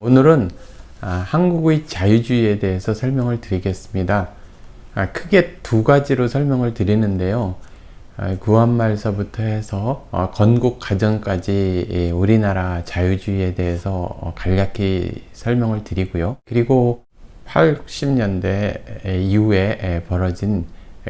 오늘은 한국의 자유주의에 대해서 설명을 드리겠습니다. 크게 두 가지로 설명을 드리는데요. 구한말서부터 해서 건국 가정까지 우리나라 자유주의에 대해서 간략히 설명을 드리고요. 그리고 80년대 이후에 벌어진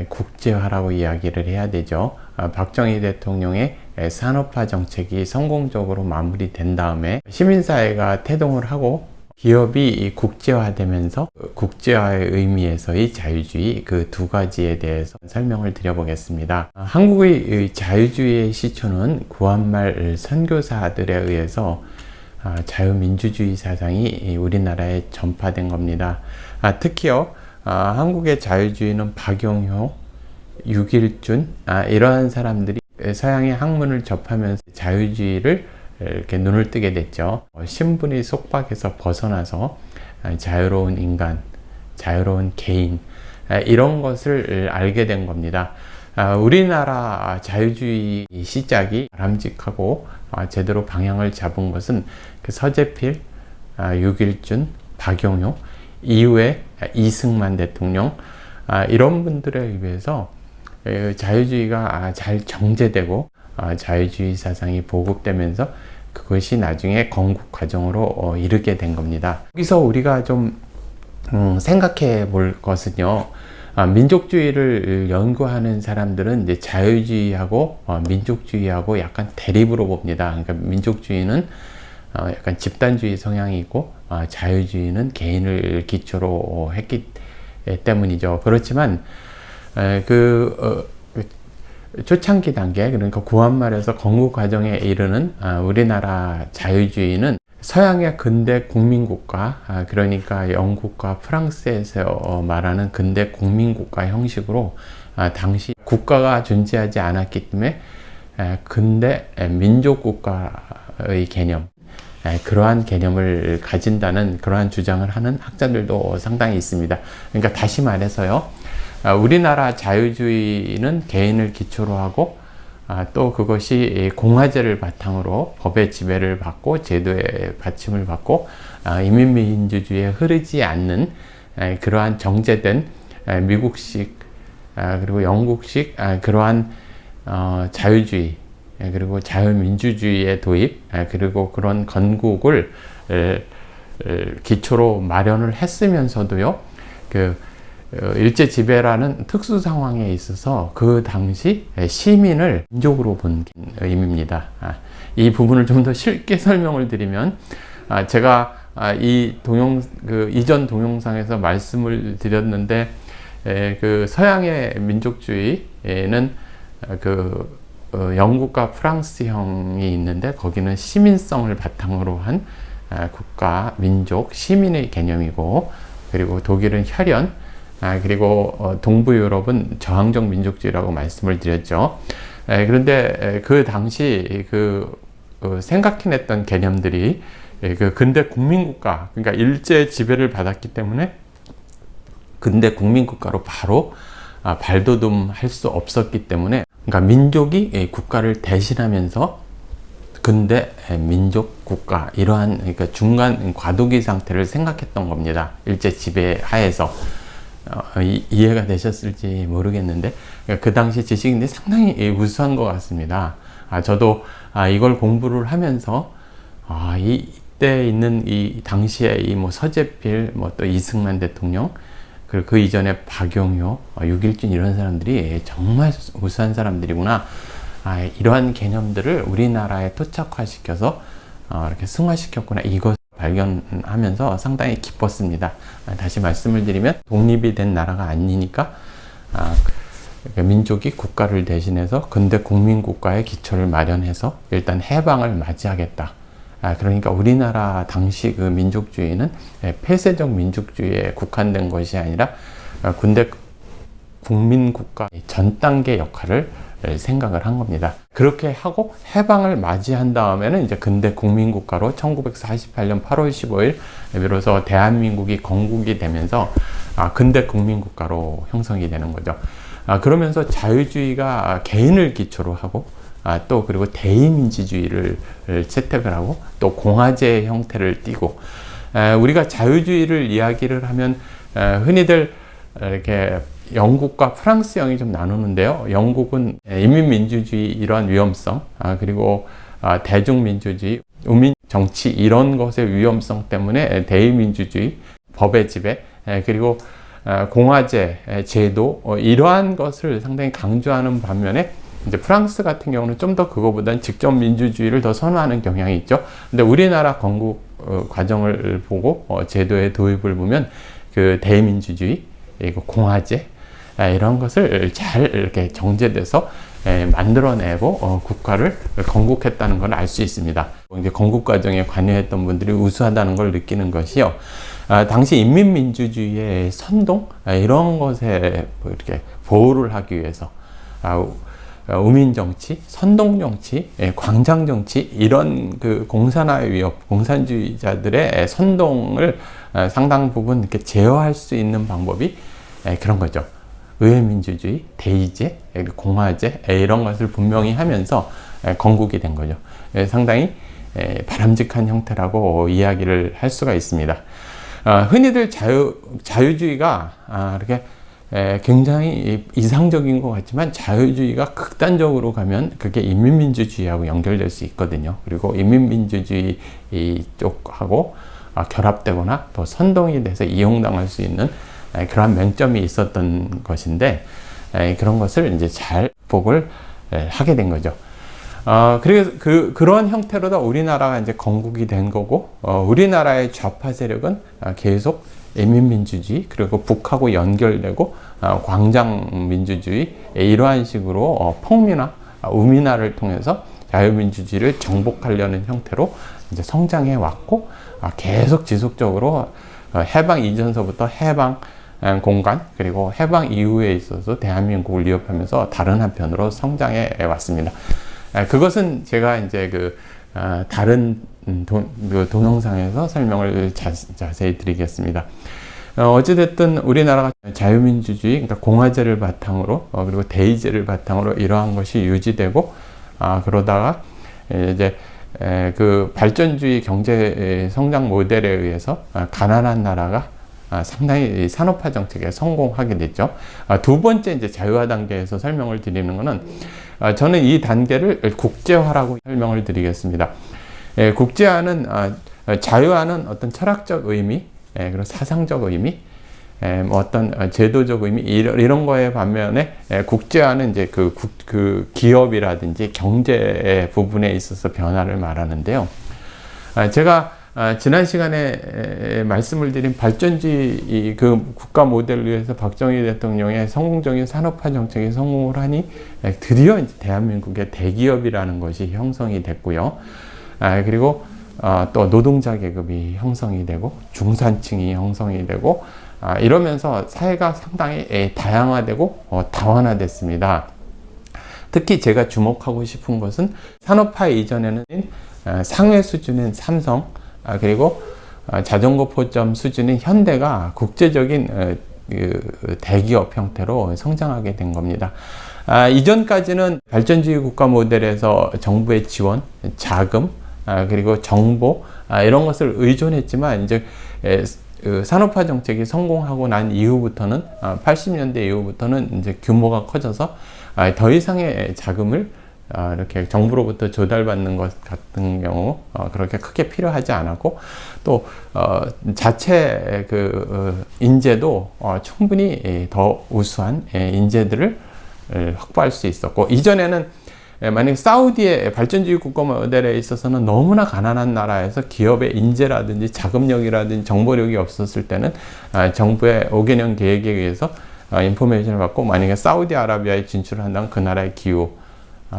국제화라고 이야기를 해야 되죠. 박정희 대통령의 산업화 정책이 성공적으로 마무리된 다음에 시민사회가 태동을 하고 기업이 국제화되면서 국제화의 의미에서의 자유주의, 그 두 가지에 대해서 설명을 드려보겠습니다. 한국의 자유주의의 시초는 구한말 선교사들에 의해서 자유민주주의 사상이 우리나라에 전파된 겁니다. 특히요, 한국의 자유주의는 박용효, 유길준, 이러한 사람들이 서양의 학문을 접하면서 자유주의를 이렇게 눈을 뜨게 됐죠. 신분의 속박에서 벗어나서 자유로운 인간, 자유로운 개인, 이런 것을 알게 된 겁니다. 우리나라 자유주의 시작이 바람직하고 제대로 방향을 잡은 것은 그 서재필, 유길준, 박용효, 이후에 이승만 대통령, 이런 분들에 의해서 자유주의가 잘 정제되고 자유주의 사상이 보급되면서 그것이 나중에 건국 과정으로 이르게 된 겁니다. 여기서 우리가 좀 생각해 볼 것은요, 민족주의를 연구하는 사람들은 이제 자유주의하고 민족주의하고 약간 대립으로 봅니다. 그러니까 민족주의는 약간 집단주의 성향이 있고 자유주의는 개인을 기초로 했기 때문이죠. 그렇지만 초창기 단계, 그러니까 구한말에서 건국 과정에 이르는 우리나라 자유주의는 서양의 근대 국민국가, 그러니까 영국과 프랑스에서 말하는 근대 국민국가 형식으로 당시 국가가 존재하지 않았기 때문에 근대 민족국가의 개념, 그러한 개념을 가진다는 그러한 주장을 하는 학자들도 상당히 있습니다. 그러니까 다시 말해서요, 우리나라 자유주의는 개인을 기초로 하고 또 그것이 공화제를 바탕으로 법의 지배를 받고 제도의 받침을 받고 이민민주주의에 흐르지 않는 그러한 정제된 미국식 그리고 영국식 그러한 자유주의 그리고 자유민주주의의 도입 그리고 그런 건국을 기초로 마련을 했으면서도요, 일제 지배라는 특수 상황에 있어서 그 당시 시민을 민족으로 본 의미입니다. 이 부분을 좀 더 쉽게 설명을 드리면, 제가 이전 동영상에서 말씀을 드렸는데, 그 서양의 민족주의에는 영국과 프랑스형이 있는데 거기는 시민성을 바탕으로 한 국가, 민족, 시민의 개념이고, 그리고 독일은 혈연, 그리고 동부 유럽은 저항적 민족주의라고 말씀을 드렸죠. 그런데 그 당시 생각해냈던 개념들이 근대 국민국가, 그러니까 일제 지배를 받았기 때문에 근대 국민국가로 바로 발돋움할 수 없었기 때문에, 그러니까 민족이 국가를 대신하면서 근대 민족 국가, 이러한 그러니까 중간 과도기 상태를 생각했던 겁니다. 일제 지배 하에서. 이해가 되셨을지 모르겠는데, 그 당시 지식인들이 상당히 우수한 것 같습니다. 저도 이걸 공부를 하면서 이때 있는 이 당시에 서재필, 또 이승만 대통령, 그리고 그 이전에 박용효, 유길준, 이런 사람들이 정말 우수한 사람들이구나. 이러한 개념들을 우리나라에 토착화시켜서 이렇게 승화시켰구나, 이것 발견하면서 상당히 기뻤습니다. 다시 말씀을 드리면, 독립이 된 나라가 아니니까 민족이 국가를 대신해서 근대 국민국가의 기초를 마련해서 일단 해방을 맞이하겠다. 그러니까 우리나라 당시 그 민족주의는 폐쇄적 민족주의에 국한된 것이 아니라 근대 국민국가 전 단계 역할을 생각을 한 겁니다. 그렇게 하고 해방을 맞이한 다음에는 이제 근대 국민국가로 1948년 8월 15일 비로소 대한민국이 건국이 되면서 근대 국민국가로 형성이 되는 거죠. 그러면서 자유주의가 개인을 기초로 하고 또 그리고 대의민주주의를 채택을 하고 또 공화제 형태를 띠고 우리가 자유주의를 이야기를 하면 흔히들 이렇게 영국과 프랑스형이 좀 나누는데요. 영국은 인민민주주의 이러한 위험성, 그리고 대중민주주의, 우민 정치 이런 것의 위험성 때문에 대의민주주의, 법의 지배, 그리고 공화제 제도 이러한 것을 상당히 강조하는 반면에 이제 프랑스 같은 경우는 좀 더 그거보다는 직접 민주주의를 더 선호하는 경향이 있죠. 근데 우리나라 건국 과정을 보고 제도의 도입을 보면 그 대의민주주의, 그리고 공화제 이런 것을 잘 이렇게 정제돼서 만들어내고 국가를 건국했다는 걸 알 수 있습니다. 이제 건국 과정에 관여했던 분들이 우수하다는 걸 느끼는 것이요. 당시 인민민주주의의 선동 이런 것에 이렇게 보호를 하기 위해서 우민정치, 선동정치, 광장정치 이런 그 공산화의 위협, 공산주의자들의 선동을 상당 부분 이렇게 제어할 수 있는 방법이 그런 거죠. 의회민주주의, 대의제, 공화제 이런 것을 분명히 하면서 건국이 된 거죠. 상당히 바람직한 형태라고 이야기를 할 수가 있습니다. 흔히들 자유주의가 이렇게 굉장히 이상적인 것 같지만 자유주의가 극단적으로 가면 그게 인민민주주의하고 연결될 수 있거든요. 그리고 인민민주주의 쪽하고 결합되거나 또 선동이 돼서 이용당할 수 있는 그러한 맹점이 있었던 것인데 그런 것을 이제 잘 극복을 하게 된 거죠. 그래서 그런 형태로도 우리나라가 이제 건국이 된 거고, 우리나라의 좌파 세력은 계속 인민민주주의 그리고 북하고 연결되고 광장민주주의 이러한 식으로 폭민화, 우민화를 통해서 자유민주주의를 정복하려는 형태로 이제 성장해 왔고, 계속 지속적으로 해방 이전서부터 해방 공간 그리고 해방 이후에 있어서 대한민국을 위협하면서 다른 한편으로 성장해 왔습니다. 그것은 제가 이제 다른 동영상에서 설명을 자세히 드리겠습니다. 어찌됐든 우리나라가 자유민주주의, 그러니까 공화제를 바탕으로 그리고 대의제를 바탕으로 이러한 것이 유지되고 그러다가 이제 그 발전주의 경제 성장 모델에 의해서 가난한 나라가 상당히 산업화 정책에 성공하게 됐죠. 두 번째 이제 자유화 단계에서 설명을 드리는 것은 저는 이 단계를 국제화라고 설명을 드리겠습니다. 국제화는 자유화는 어떤 철학적 의미, 그리고 사상적 의미, 어떤 제도적 의미 이런 거에 반면에 국제화는 이제 그 기업이라든지 경제 부분에 있어서 변화를 말하는데요. 제가 지난 시간에 말씀을 드린 발전주의 그 국가 모델을 위해서 박정희 대통령의 성공적인 산업화 정책이 성공을 하니 드디어 이제 대한민국의 대기업이라는 것이 형성이 됐고요. 그리고 또 노동자 계급이 형성이 되고 중산층이 형성이 되고 이러면서 사회가 상당히 다양화되고 다원화됐습니다. 특히 제가 주목하고 싶은 것은 산업화 이전에는 상회 수준인 삼성 그리고 자전거 포점 수준인 현대가 국제적인 대기업 형태로 성장하게 된 겁니다. 이전까지는 발전주의 국가 모델에서 정부의 지원, 자금, 그리고 정보 이런 것을 의존했지만 이제 산업화 정책이 성공하고 난 이후부터는 80년대 이후부터는 이제 규모가 커져서 더 이상의 자금을 이렇게 정부로부터 조달받는 것 같은 경우 그렇게 크게 필요하지 않았고 또 자체 인재도 충분히 더 우수한 인재들을 확보할 수 있었고 이전에는 만약 사우디의 발전주의 국가 모델에 있어서는 너무나 가난한 나라에서 기업의 인재라든지 자금력이라든지 정보력이 없었을 때는 정부의 5개년 계획에 의해서 인포메이션을 받고 만약에 사우디아라비아에 진출한다면 그 나라의 기후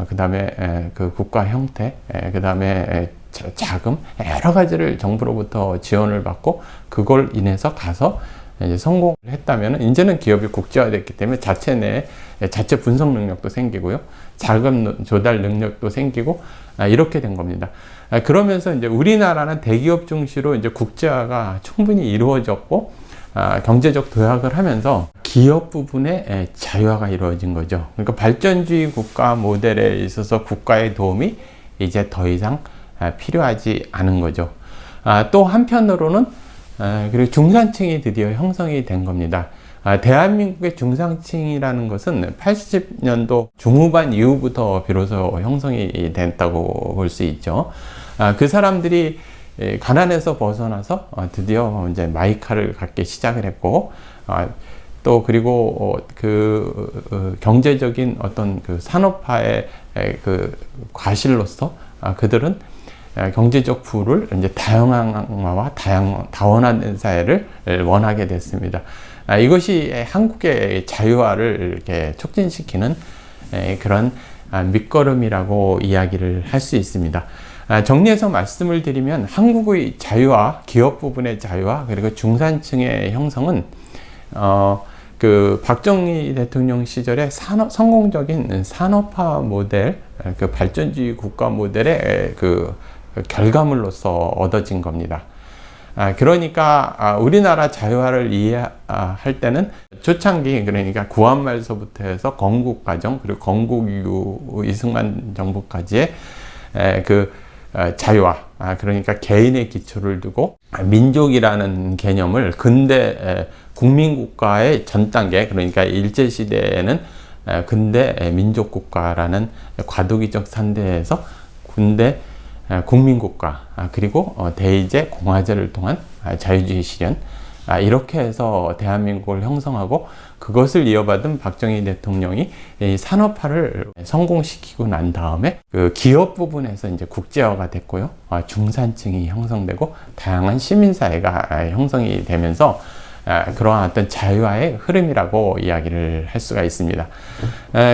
그 다음에 그 국가 형태, 그 다음에 자금, 여러 가지를 정부로부터 지원을 받고 그걸 인해서 가서 이제 성공을 했다면 이제는 기업이 국제화됐기 때문에 자체 내에 자체 분석 능력도 생기고요. 자금 조달 능력도 생기고 이렇게 된 겁니다. 그러면서 이제 우리나라는 대기업 중시로 이제 국제화가 충분히 이루어졌고 경제적 도약을 하면서 기업 부분에 자유화가 이루어진 거죠. 그러니까 발전주의 국가 모델에 있어서 국가의 도움이 이제 더 이상 필요하지 않은 거죠. 또 한편으로는 그리고 중산층이 드디어 형성이 된 겁니다. 대한민국의 중산층이라는 것은 80년도 중후반 이후부터 비로소 형성이 됐다고 볼 수 있죠. 그 사람들이 가난에서 벗어나서 드디어 이제 마이카를 갖기 시작을 했고, 또 그리고 경제적인 어떤 그 산업화의 그 과실로서 그들은 경제적 부를 이제 다양화와 다원화된 사회를 원하게 됐습니다. 이것이 한국의 자유화를 이렇게 촉진시키는 그런 밑거름이라고 이야기를 할 수 있습니다. 정리해서 말씀을 드리면 한국의 자유화, 기업 부분의 자유화, 그리고 중산층의 형성은 그 박정희 대통령 시절에 성공적인 산업화 모델, 그 발전주의 국가 모델의 그 결과물로서 얻어진 겁니다. 그러니까 우리나라 자유화를 이해할 때는 초창기, 그러니까 구한 말서부터 해서 건국 과정, 그리고 건국 이후 이승만 정부까지의 그 자유화, 그러니까 개인의 기초를 두고 민족이라는 개념을 근대 국민국가의 전 단계, 그러니까 일제시대에는 근대 민족국가라는 과도기적 상태에서 군대 국민국가, 그리고 대의제 공화제를 통한 자유주의 실현, 이렇게 해서 대한민국을 형성하고 그것을 이어받은 박정희 대통령이 이 산업화를 성공시키고 난 다음에 그 기업 부분에서 이제 국제화가 됐고요. 중산층이 형성되고 다양한 시민사회가 형성이 되면서 그러한 어떤 자유화의 흐름이라고 이야기를 할 수가 있습니다.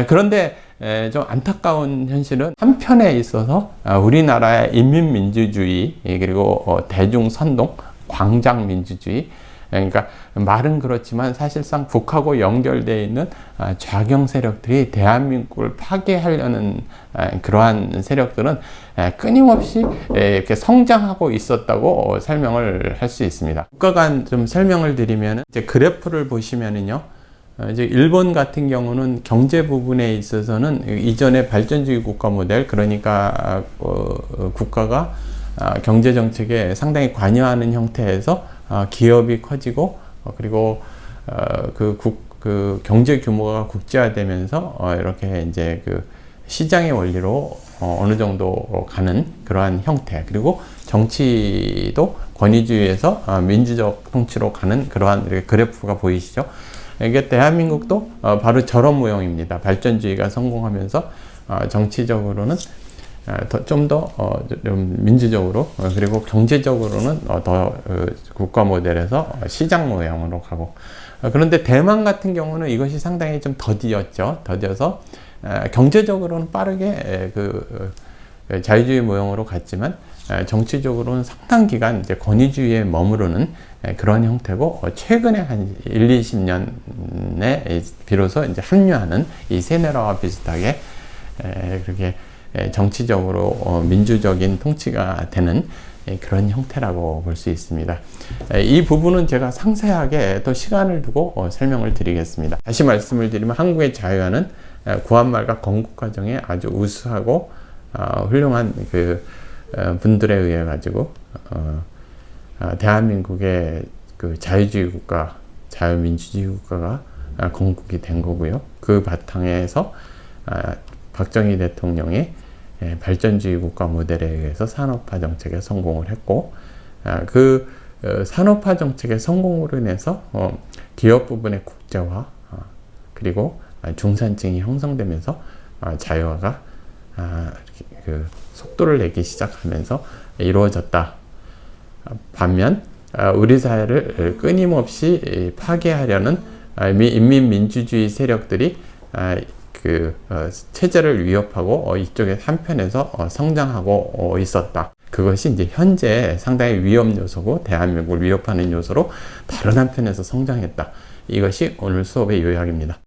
그런데 좀 안타까운 현실은 한편에 있어서 우리나라의 인민민주주의, 그리고 대중선동, 광장민주주의, 그러니까 말은 그렇지만 사실상 북하고 연결되어 있는 좌경 세력들이 대한민국을 파괴하려는 그러한 세력들은 끊임없이 이렇게 성장하고 있었다고 설명을 할 수 있습니다. 국가 간 좀 설명을 드리면, 이제 그래프를 보시면은요, 이제 일본 같은 경우는 경제 부분에 있어서는 이전의 발전주의 국가 모델, 그러니까 국가가 경제 정책에 상당히 관여하는 형태에서 기업이 커지고, 그리고 그 경제 규모가 국제화되면서 이렇게 이제 그 시장의 원리로 어느 정도 가는 그러한 형태, 그리고 정치도 권위주의에서 민주적 통치로 가는 그러한 이렇게 그래프가 보이시죠? 이게 대한민국도 바로 저런 모형입니다. 발전주의가 성공하면서 정치적으로는 좀 더 민주적으로, 그리고 경제적으로는 더 국가 모델에서 시장 모형으로 가고, 그런데 대만 같은 경우는 이것이 상당히 좀 더디었죠. 더뎌서 경제적으로는 빠르게 자유주의 모형으로 갔지만 정치적으로는 상당 기간 이제 권위주의에 머무르는 그런 형태고, 최근에 한 1, 20년에 비로소 이제 합류하는 이 세네라와 비슷하게 그렇게 정치적으로 민주적인 통치가 되는 그런 형태라고 볼 수 있습니다. 이 부분은 제가 상세하게 또 시간을 두고 설명을 드리겠습니다. 다시 말씀을 드리면 한국의 자유화는 구한말과 건국 과정에 아주 우수하고 훌륭한 그 분들에 의해 가지고 대한민국의 그 자유주의 국가, 자유민주주의 국가가 건국이 된 거고요. 그 바탕에서 박정희 대통령의 발전주의 국가 모델에 의해서 산업화 정책에 성공을 했고, 그 산업화 정책의 성공으로 인해서 기업 부분의 국제화, 그리고 중산층이 형성되면서 자유화가 그 속도를 내기 시작하면서 이루어졌다. 반면 우리 사회를 끊임없이 파괴하려는 인민민주주의 세력들이 체제를 위협하고 이쪽에 한편에서 성장하고 있었다. 그것이 이제 현재 상당히 위험 요소고 대한민국을 위협하는 요소로 다른 한편에서 성장했다. 이것이 오늘 수업의 요약입니다.